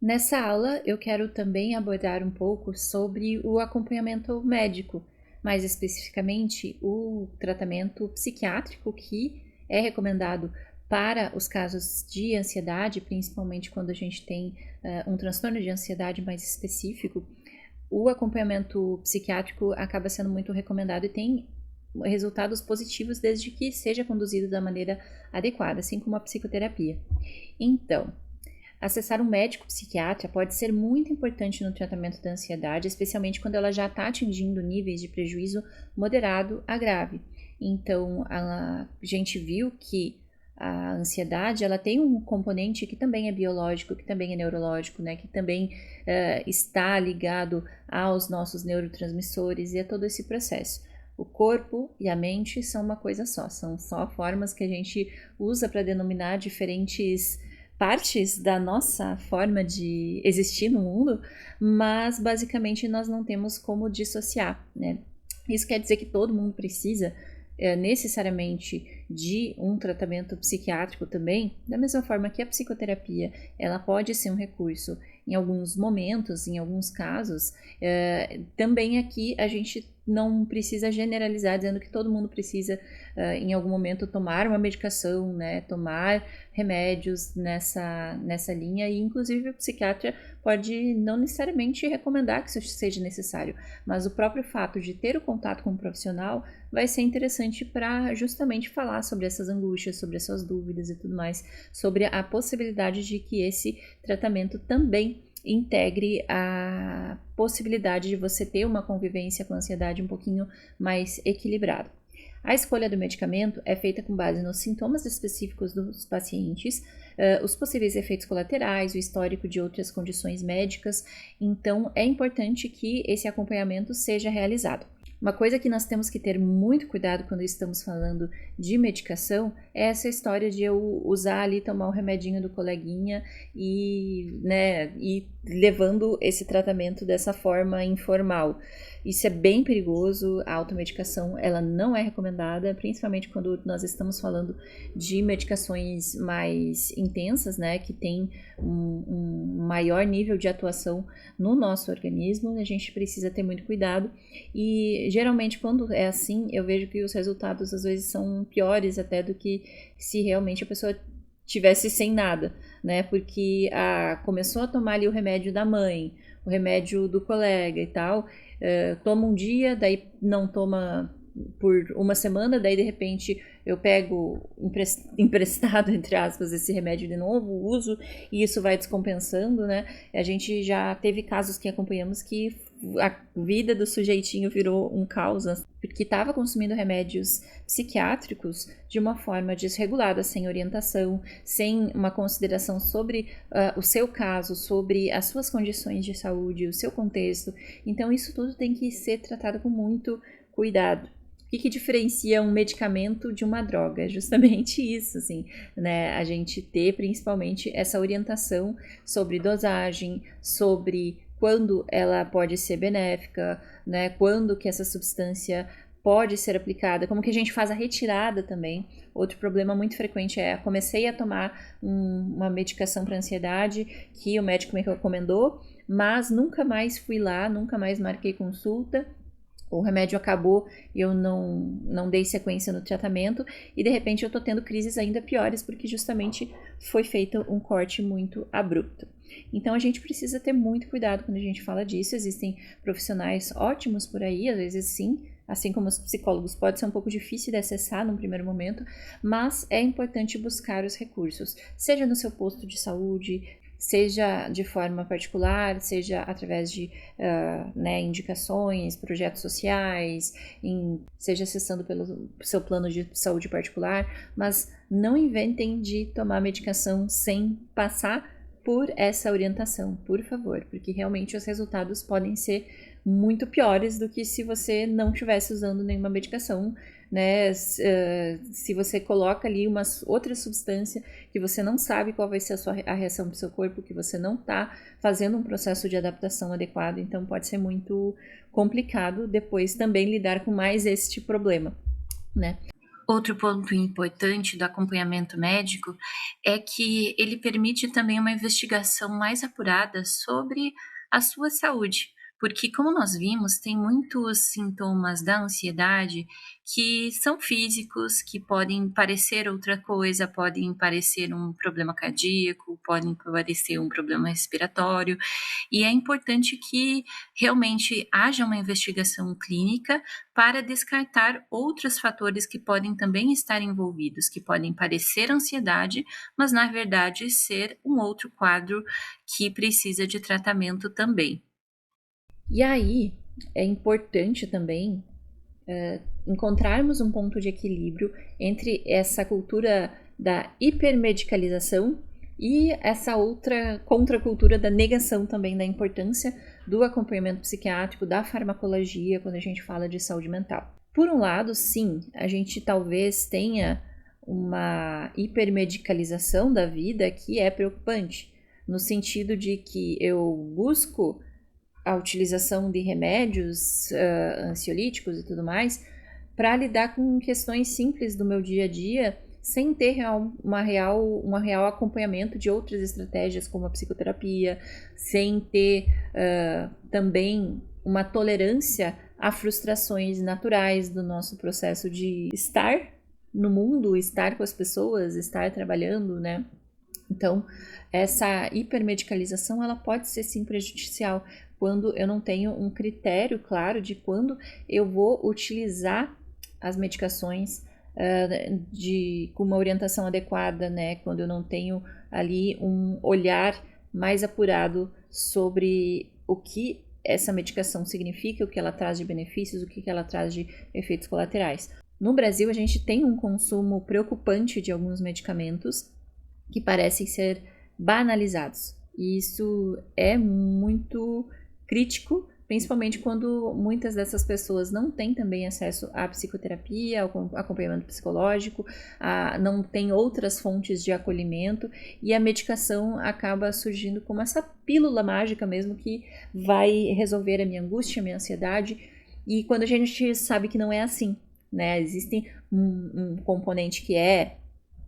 Nessa aula, eu quero também abordar um pouco sobre o acompanhamento médico, mais especificamente o tratamento psiquiátrico que é recomendado para os casos de ansiedade, principalmente quando a gente tem um transtorno de ansiedade mais específico. O acompanhamento psiquiátrico acaba sendo muito recomendado e tem resultados positivos desde que seja conduzido da maneira adequada, assim como a psicoterapia. Então, acessar um médico psiquiatra pode ser muito importante no tratamento da ansiedade, especialmente quando ela já está atingindo níveis de prejuízo moderado a grave. Então, a gente viu que a ansiedade ela tem um componente que também é biológico, que também é neurológico, né? Que também está ligado aos nossos neurotransmissores e a todo esse processo. O corpo e a mente são uma coisa só, são só formas que a gente usa para denominar diferentes partes da nossa forma de existir no mundo, mas basicamente nós não temos como dissociar, né? Isso quer dizer que todo mundo precisa necessariamente de um tratamento psiquiátrico também, da mesma forma que a psicoterapia ela pode ser um recurso em alguns momentos, em alguns casos, também aqui a gente não precisa generalizar dizendo que todo mundo precisa em algum momento tomar uma medicação, né, tomar remédios nessa linha, e inclusive o psiquiatra pode não necessariamente recomendar que isso seja necessário, mas o próprio fato de ter o contato com um profissional vai ser interessante para justamente falar sobre essas angústias, sobre essas dúvidas e tudo mais, sobre a possibilidade de que esse tratamento também integre a possibilidade de você ter uma convivência com a ansiedade um pouquinho mais equilibrada. A escolha do medicamento é feita com base nos sintomas específicos dos pacientes, os possíveis efeitos colaterais, o histórico de outras condições médicas, então é importante que esse acompanhamento seja realizado. Uma coisa que nós temos que ter muito cuidado quando estamos falando de medicação é essa história de eu usar ali, tomar o remedinho do coleguinha e levando esse tratamento dessa forma informal. Isso é bem perigoso, a automedicação ela não é recomendada, principalmente quando nós estamos falando de medicações mais intensas, né, que tem um maior nível de atuação no nosso organismo. A gente precisa ter muito cuidado e geralmente quando é assim, eu vejo que os resultados às vezes são piores até do que se realmente a pessoa tivesse sem nada, né? Porque começou a tomar ali o remédio da mãe, o remédio do colega e tal, toma um dia, daí não toma por uma semana, daí de repente eu pego emprestado, entre aspas, esse remédio de novo, uso, e isso vai descompensando, né? A gente já teve casos que acompanhamos que a vida do sujeitinho virou um caos, porque estava consumindo remédios psiquiátricos de uma forma desregulada, sem orientação, sem uma consideração sobre o seu caso, sobre as suas condições de saúde, o seu contexto. Então isso tudo tem que ser tratado com muito cuidado. O que diferencia um medicamento de uma droga? É justamente isso, assim, né? A gente ter principalmente essa orientação sobre dosagem, sobre quando ela pode ser benéfica, né? Quando que essa substância pode ser aplicada, como que a gente faz a retirada também. Outro problema muito frequente é, comecei a tomar uma medicação para ansiedade que o médico me recomendou, mas nunca mais fui lá, nunca mais marquei consulta, o remédio acabou e eu não dei sequência no tratamento e de repente eu tô tendo crises ainda piores porque justamente foi feito um corte muito abrupto. Então a gente precisa ter muito cuidado quando a gente fala disso. Existem profissionais ótimos por aí, às vezes sim, assim como os psicólogos, pode ser um pouco difícil de acessar num primeiro momento, mas é importante buscar os recursos, seja no seu posto de saúde, seja de forma particular, seja através de indicações, projetos sociais, seja acessando pelo seu plano de saúde particular, mas não inventem de tomar medicação sem passar por essa orientação, por favor, porque realmente os resultados podem ser muito piores do que se você não estivesse usando nenhuma medicação, né? Se você coloca ali uma outra substância que você não sabe qual vai ser a reação do seu corpo, que você não está fazendo um processo de adaptação adequado, então pode ser muito complicado depois também lidar com mais este problema, né? Outro ponto importante do acompanhamento médico é que ele permite também uma investigação mais apurada sobre a sua saúde, porque, como nós vimos, tem muitos sintomas da ansiedade que são físicos, que podem parecer outra coisa, podem parecer um problema cardíaco, podem parecer um problema respiratório, e é importante que realmente haja uma investigação clínica para descartar outros fatores que podem também estar envolvidos, que podem parecer ansiedade, mas na verdade ser um outro quadro que precisa de tratamento também. E aí é importante também encontrarmos um ponto de equilíbrio entre essa cultura da hipermedicalização e essa outra contracultura da negação também da importância do acompanhamento psiquiátrico, da farmacologia, quando a gente fala de saúde mental. Por um lado, sim, a gente talvez tenha uma hipermedicalização da vida que é preocupante, no sentido de que eu busco a utilização de remédios ansiolíticos e tudo mais para lidar com questões simples do meu dia a dia sem ter um real acompanhamento de outras estratégias como a psicoterapia, sem ter também uma tolerância a frustrações naturais do nosso processo de estar no mundo, estar com as pessoas, estar trabalhando, né? Então, essa hipermedicalização, ela pode ser sim prejudicial quando eu não tenho um critério claro de quando eu vou utilizar as medicações com uma orientação adequada, né? Quando eu não tenho ali um olhar mais apurado sobre o que essa medicação significa, o que ela traz de benefícios, o que ela traz de efeitos colaterais. No Brasil, a gente tem um consumo preocupante de alguns medicamentos que parecem ser banalizados. E isso é muito crítico, principalmente quando muitas dessas pessoas não têm também acesso à psicoterapia, ao acompanhamento psicológico, não têm outras fontes de acolhimento e a medicação acaba surgindo como essa pílula mágica mesmo que vai resolver a minha angústia, a minha ansiedade. E quando a gente sabe que não é assim, né? Existe um componente que é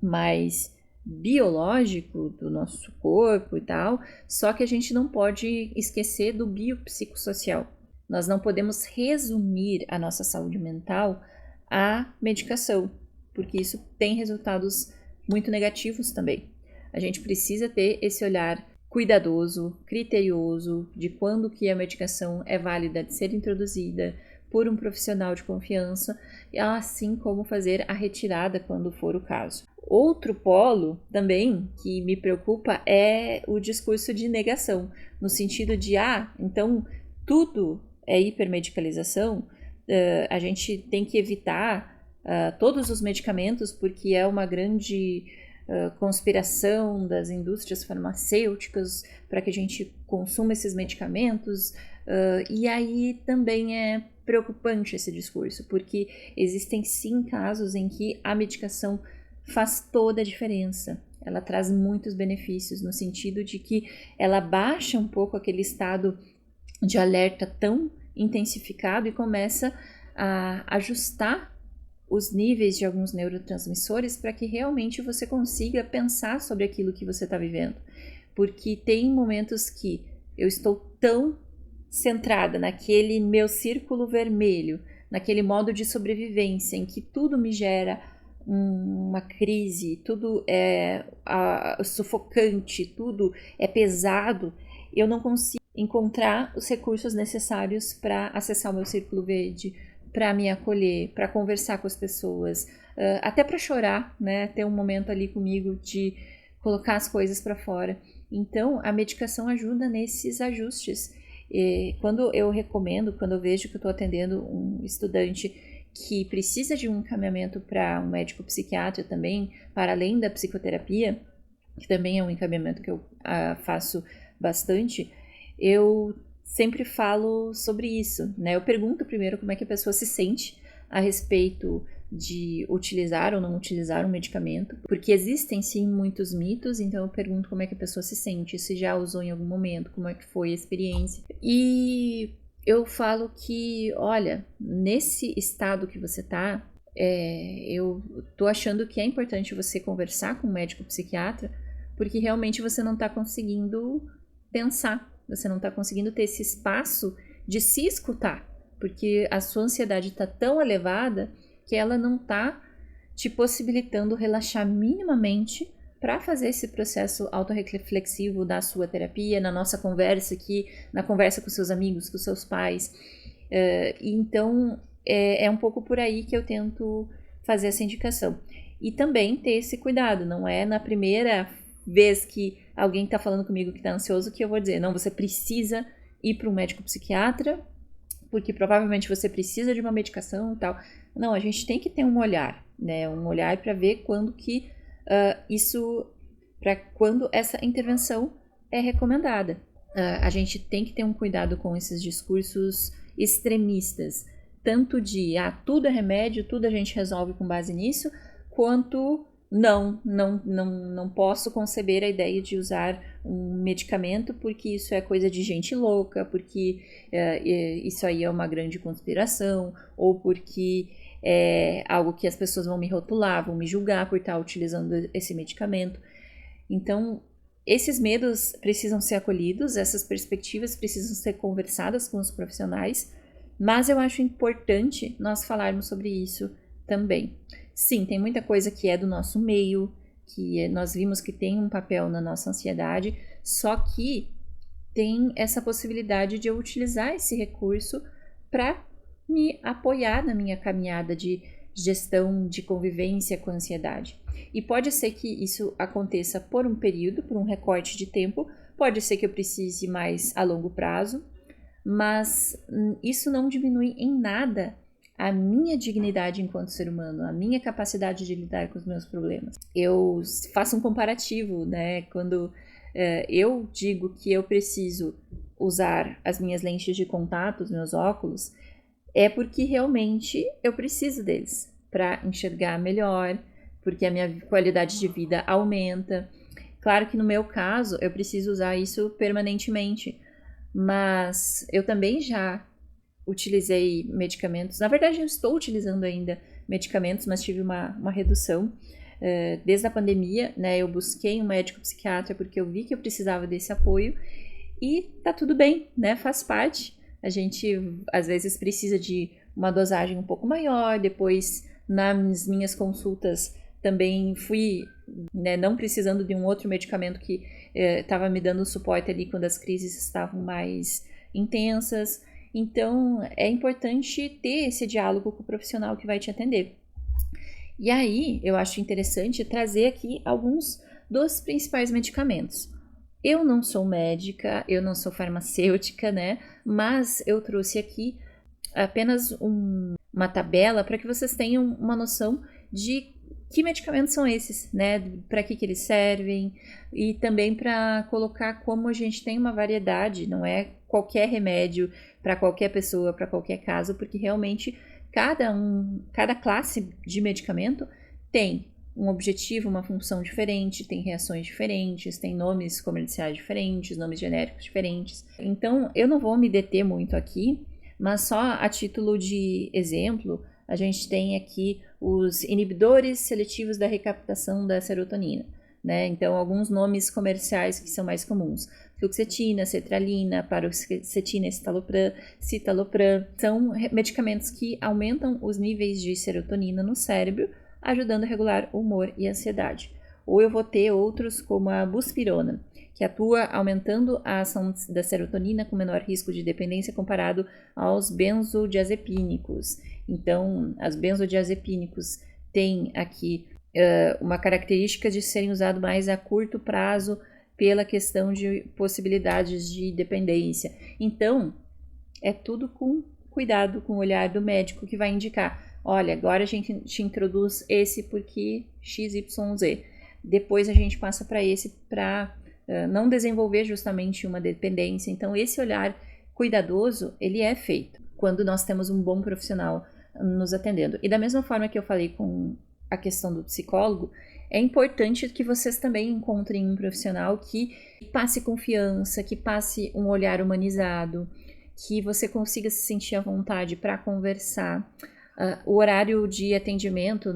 mais biológico do nosso corpo e tal, só que a gente não pode esquecer do biopsicossocial. Nós não podemos resumir a nossa saúde mental à medicação, porque isso tem resultados muito negativos também. A gente precisa ter esse olhar cuidadoso, criterioso de quando que a medicação é válida de ser introduzida por um profissional de confiança, assim como fazer a retirada quando for o caso. Outro polo também que me preocupa é o discurso de negação, no sentido de, então tudo é hipermedicalização, a gente tem que evitar todos os medicamentos porque é uma grande conspiração das indústrias farmacêuticas para que a gente consuma esses medicamentos, e aí também é preocupante esse discurso, porque existem sim casos em que a medicação faz toda a diferença. Ela traz muitos benefícios no sentido de que ela baixa um pouco aquele estado de alerta tão intensificado e começa a ajustar os níveis de alguns neurotransmissores para que realmente você consiga pensar sobre aquilo que você está vivendo. Porque tem momentos que eu estou tão centrada naquele meu círculo vermelho, naquele modo de sobrevivência em que tudo me gera uma crise, tudo é sufocante, tudo é pesado, eu não consigo encontrar os recursos necessários para acessar o meu círculo verde, para me acolher, para conversar com as pessoas, até para chorar, né? Ter um momento ali comigo de colocar as coisas para fora. Então, a medicação ajuda nesses ajustes. Quando eu recomendo, quando eu vejo que eu estou atendendo um estudante que precisa de um encaminhamento para um médico psiquiatra também, para além da psicoterapia, que também é um encaminhamento que eu faço bastante, eu sempre falo sobre isso, né? Eu pergunto primeiro como é que a pessoa se sente a respeito de utilizar ou não utilizar um medicamento, porque existem sim muitos mitos, então eu pergunto como é que a pessoa se sente, se já usou em algum momento, como é que foi a experiência. E eu falo que, olha, nesse estado que você tá, eu tô achando que é importante você conversar com um médico psiquiatra, porque realmente você não está conseguindo pensar, você não está conseguindo ter esse espaço de se escutar, porque a sua ansiedade está tão elevada que ela não está te possibilitando relaxar minimamente para fazer esse processo autorreflexivo da sua terapia, na nossa conversa aqui, na conversa com seus amigos, com seus pais. Então, é um pouco por aí que eu tento fazer essa indicação. E também ter esse cuidado, não é na primeira vez que alguém está falando comigo que está ansioso que eu vou dizer, não, você precisa ir para um médico psiquiatra, porque provavelmente você precisa de uma medicação e tal. Não, a gente tem que ter um olhar, né? Um olhar para ver quando que quando essa intervenção é recomendada. A gente tem que ter um cuidado com esses discursos extremistas, tanto de tudo é remédio, tudo a gente resolve com base nisso, quanto não posso conceber a ideia de usar um medicamento porque isso é coisa de gente louca, porque isso aí é uma grande conspiração, ou porque é algo que as pessoas vão me rotular, vão me julgar por estar utilizando esse medicamento. Então, esses medos precisam ser acolhidos, essas perspectivas precisam ser conversadas com os profissionais, mas eu acho importante nós falarmos sobre isso também. Sim, tem muita coisa que é do nosso meio, que nós vimos que tem um papel na nossa ansiedade, só que tem essa possibilidade de eu utilizar esse recurso para me apoiar na minha caminhada de gestão de convivência com a ansiedade. E pode ser que isso aconteça por um período, por um recorte de tempo, pode ser que eu precise mais a longo prazo, mas isso não diminui em nada a minha dignidade enquanto ser humano, a minha capacidade de lidar com os meus problemas. Eu faço um comparativo, né? Quando eu digo que eu preciso usar as minhas lentes de contato, os meus óculos, é porque realmente eu preciso deles para enxergar melhor, porque a minha qualidade de vida aumenta. Claro que no meu caso eu preciso usar isso permanentemente, mas eu também já utilizei medicamentos. Na verdade, eu estou utilizando ainda medicamentos, mas tive uma redução. Desde a pandemia, né, eu busquei um médico psiquiatra porque eu vi que eu precisava desse apoio e tá tudo bem, né, faz parte. A gente, às vezes, precisa de uma dosagem um pouco maior. Depois, nas minhas consultas, também fui, né, não precisando de um outro medicamento que estava me dando suporte ali quando as crises estavam mais intensas. Então, é importante ter esse diálogo com o profissional que vai te atender. E aí, eu acho interessante trazer aqui alguns dos principais medicamentos. Eu não sou médica, eu não sou farmacêutica, né? Mas eu trouxe aqui apenas uma tabela para que vocês tenham uma noção de que medicamentos são esses, né? Para que eles servem e também para colocar como a gente tem uma variedade, não é qualquer remédio para qualquer pessoa, para qualquer caso, porque realmente cada classe de medicamento tem um objetivo, uma função diferente, tem reações diferentes, tem nomes comerciais diferentes, nomes genéricos diferentes. Então, eu não vou me deter muito aqui, mas só a título de exemplo, a gente tem aqui os inibidores seletivos da recaptação da serotonina, né? Então, alguns nomes comerciais que são mais comuns: fluoxetina, sertralina, paroxetina, citalopram, são medicamentos que aumentam os níveis de serotonina no cérebro, ajudando a regular o humor e a ansiedade. Ou eu vou ter outros como a buspirona, que atua aumentando a ação da serotonina com menor risco de dependência comparado aos benzodiazepínicos. Então, as benzodiazepínicos têm aqui uma característica de serem usados mais a curto prazo pela questão de possibilidades de dependência. Então, é tudo com cuidado, com o olhar do médico que vai indicar: olha, agora a gente te introduz esse porque XYZ. Depois a gente passa para esse para não desenvolver justamente uma dependência. Então, esse olhar cuidadoso, ele é feito quando nós temos um bom profissional nos atendendo. E da mesma forma que eu falei com a questão do psicólogo, é importante que vocês também encontrem um profissional que passe confiança, que passe um olhar humanizado, que você consiga se sentir à vontade para conversar. O horário de atendimento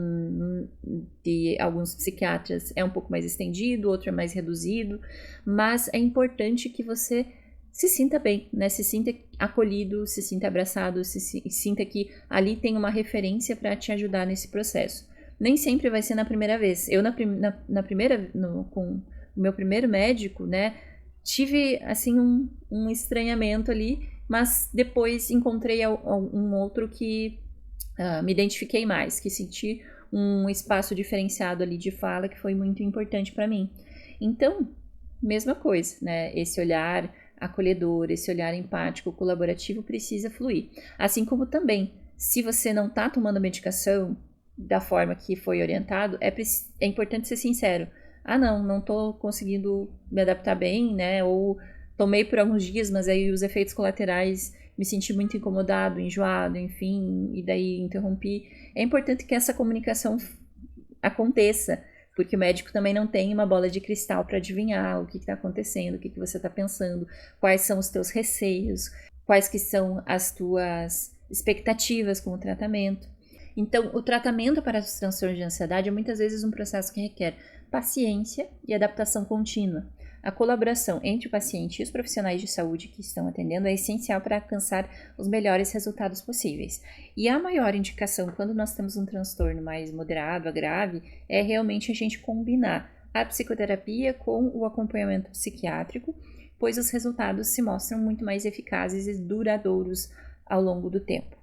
de alguns psiquiatras é um pouco mais estendido, outro é mais reduzido, mas é importante que você se sinta bem, né? Se sinta acolhido, se sinta abraçado, sinta que ali tem uma referência para te ajudar nesse processo. Nem sempre vai ser na primeira vez. Eu, com o meu primeiro médico, né, tive, assim, um estranhamento ali, mas depois encontrei um outro que me identifiquei mais, que senti um espaço diferenciado ali de fala que foi muito importante para mim. Então, mesma coisa, né? Esse olhar acolhedor, esse olhar empático, colaborativo precisa fluir. Assim como também, se você não está tomando medicação da forma que foi orientado, é importante ser sincero. Ah, não estou conseguindo me adaptar bem, né? Ou tomei por alguns dias, mas aí os efeitos colaterais me senti muito incomodado, enjoado, enfim, e daí interrompi. É importante que essa comunicação aconteça, porque o médico também não tem uma bola de cristal para adivinhar o que está acontecendo, o que você está pensando, quais são os teus receios, quais que são as tuas expectativas com o tratamento. Então, o tratamento para os transtornos de ansiedade é muitas vezes um processo que requer paciência e adaptação contínua. A colaboração entre o paciente e os profissionais de saúde que estão atendendo é essencial para alcançar os melhores resultados possíveis. E a maior indicação quando nós temos um transtorno mais moderado a grave é realmente a gente combinar a psicoterapia com o acompanhamento psiquiátrico, pois os resultados se mostram muito mais eficazes e duradouros ao longo do tempo.